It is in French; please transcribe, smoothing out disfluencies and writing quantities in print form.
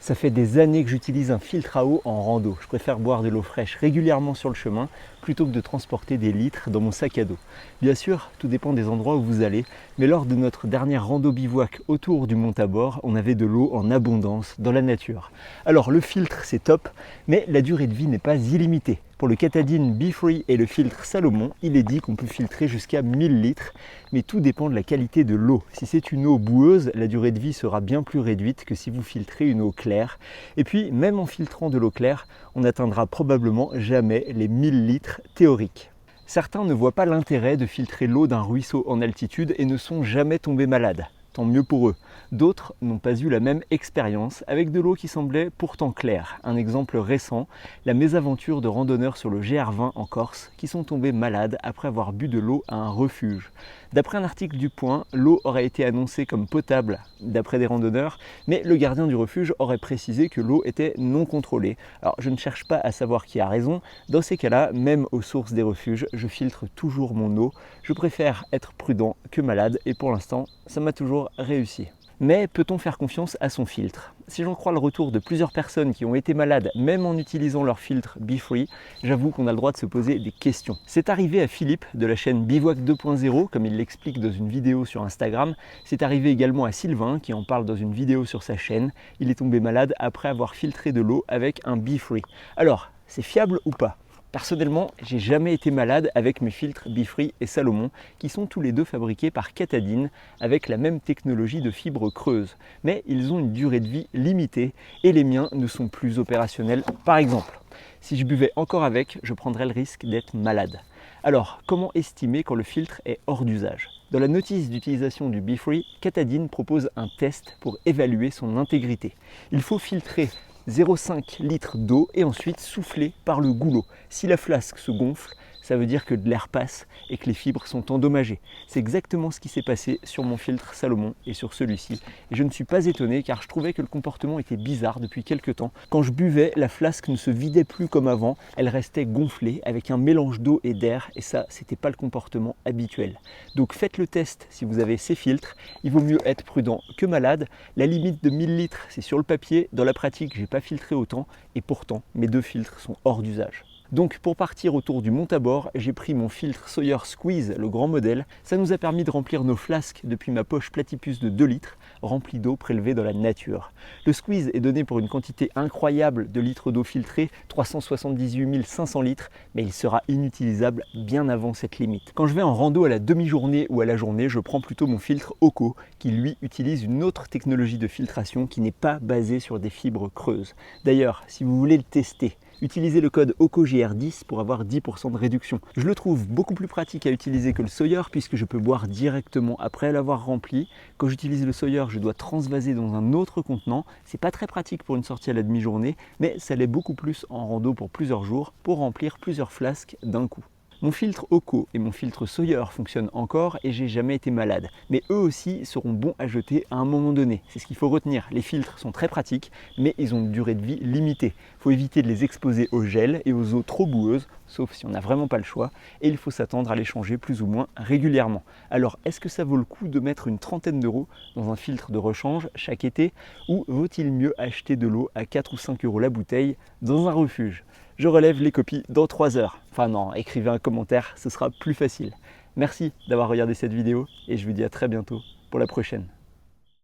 Ça fait des années que j'utilise un filtre à eau en rando. Je préfère boire de l'eau fraîche régulièrement sur le chemin plutôt que de transporter des litres dans mon sac à dos. Bien sûr, tout dépend des endroits où vous allez, mais lors de notre dernière rando bivouac autour du Mont Tabor, on avait de l'eau en abondance dans la nature. Alors le filtre c'est top, mais la durée de vie n'est pas illimitée. Pour le Katadyn BeFree et le filtre Salomon, il est dit qu'on peut filtrer jusqu'à 1000 litres, mais tout dépend de la qualité de l'eau. Si c'est une eau boueuse, la durée de vie sera bien plus réduite que si vous filtrez une eau claire. Et puis, même en filtrant de l'eau claire, on n'atteindra probablement jamais les 1000 litres théoriques. Certains ne voient pas l'intérêt de filtrer l'eau d'un ruisseau en altitude et ne sont jamais tombés malades. Tant mieux pour eux. D'autres n'ont pas eu la même expérience avec de l'eau qui semblait pourtant claire. Un exemple récent, la mésaventure de randonneurs sur le GR20 en Corse qui sont tombés malades après avoir bu de l'eau à un refuge. D'après un article du Point, l'eau aurait été annoncée comme potable d'après des randonneurs, mais le gardien du refuge aurait précisé que l'eau était non contrôlée. Alors je ne cherche pas à savoir qui a raison, dans ces cas-là, même aux sources des refuges, je filtre toujours mon eau. Je préfère être prudent que malade et pour l'instant, ça m'a toujours réussi. Mais peut-on faire confiance à son filtre? Si j'en crois le retour de plusieurs personnes qui ont été malades, même en utilisant leur filtre BeFree, j'avoue qu'on a le droit de se poser des questions. C'est arrivé à Philippe de la chaîne Bivouac 2.0, comme il l'explique dans une vidéo sur Instagram. C'est arrivé également à Sylvain, qui en parle dans une vidéo sur sa chaîne. Il est tombé malade après avoir filtré de l'eau avec un BeFree. Alors, c'est fiable ou pas? Personnellement, j'ai jamais été malade avec mes filtres BeFree et Salomon, qui sont tous les deux fabriqués par Katadyn avec la même technologie de fibre creuse. Mais ils ont une durée de vie limitée et les miens ne sont plus opérationnels. Par exemple, si je buvais encore avec, je prendrais le risque d'être malade. Alors, comment estimer quand le filtre est hors d'usage? Dans la notice d'utilisation du BeFree, Katadyn propose un test pour évaluer son intégrité. Il faut filtrer 0,5 litres d'eau et ensuite souffler par le goulot. Si la flasque se gonfle, ça veut dire que de l'air passe et que les fibres sont endommagées. C'est exactement ce qui s'est passé sur mon filtre Salomon et sur celui-ci. Et je ne suis pas étonné car je trouvais que le comportement était bizarre depuis quelques temps. Quand je buvais, la flasque ne se vidait plus comme avant, elle restait gonflée avec un mélange d'eau et d'air et ça, c'était pas le comportement habituel. Donc faites le test si vous avez ces filtres. Il vaut mieux être prudent que malade. La limite de 1000 litres, c'est sur le papier. Dans la pratique, j'ai pas filtré autant et pourtant, mes deux filtres sont hors d'usage. Donc pour partir autour du Mont Tabor, j'ai pris mon filtre Sawyer Squeeze, le grand modèle. Ça nous a permis de remplir nos flasques depuis ma poche Platypus de 2 litres, remplie d'eau prélevée dans la nature. Le Squeeze est donné pour une quantité incroyable de litres d'eau filtrée, 378 500 litres, mais il sera inutilisable bien avant cette limite. Quand je vais en rando à la demi-journée ou à la journée, je prends plutôt mon filtre Oco, qui lui utilise une autre technologie de filtration qui n'est pas basée sur des fibres creuses. D'ailleurs, si vous voulez le tester, utilisez le code OCOJR10 pour avoir 10% de réduction. Je le trouve beaucoup plus pratique à utiliser que le Sawyer puisque je peux boire directement après l'avoir rempli. Quand j'utilise le Sawyer, je dois transvaser dans un autre contenant. C'est pas très pratique pour une sortie à la demi-journée, mais ça l'est beaucoup plus en rando pour plusieurs jours pour remplir plusieurs flasques d'un coup. Mon filtre Oco et mon filtre Sawyer fonctionnent encore et j'ai jamais été malade. Mais eux aussi seront bons à jeter à un moment donné. C'est ce qu'il faut retenir. Les filtres sont très pratiques, mais ils ont une durée de vie limitée. Il faut éviter de les exposer au gel et aux eaux trop boueuses, sauf si on n'a vraiment pas le choix. Et il faut s'attendre à les changer plus ou moins régulièrement. Alors, est-ce que ça vaut le coup de mettre une trentaine d'euros dans un filtre de rechange chaque été? Ou vaut-il mieux acheter de l'eau à 4 ou 5 euros la bouteille dans un refuge? Je relève les copies dans 3 heures. Enfin non, écrivez un commentaire, ce sera plus facile. Merci d'avoir regardé cette vidéo et je vous dis à très bientôt pour la prochaine.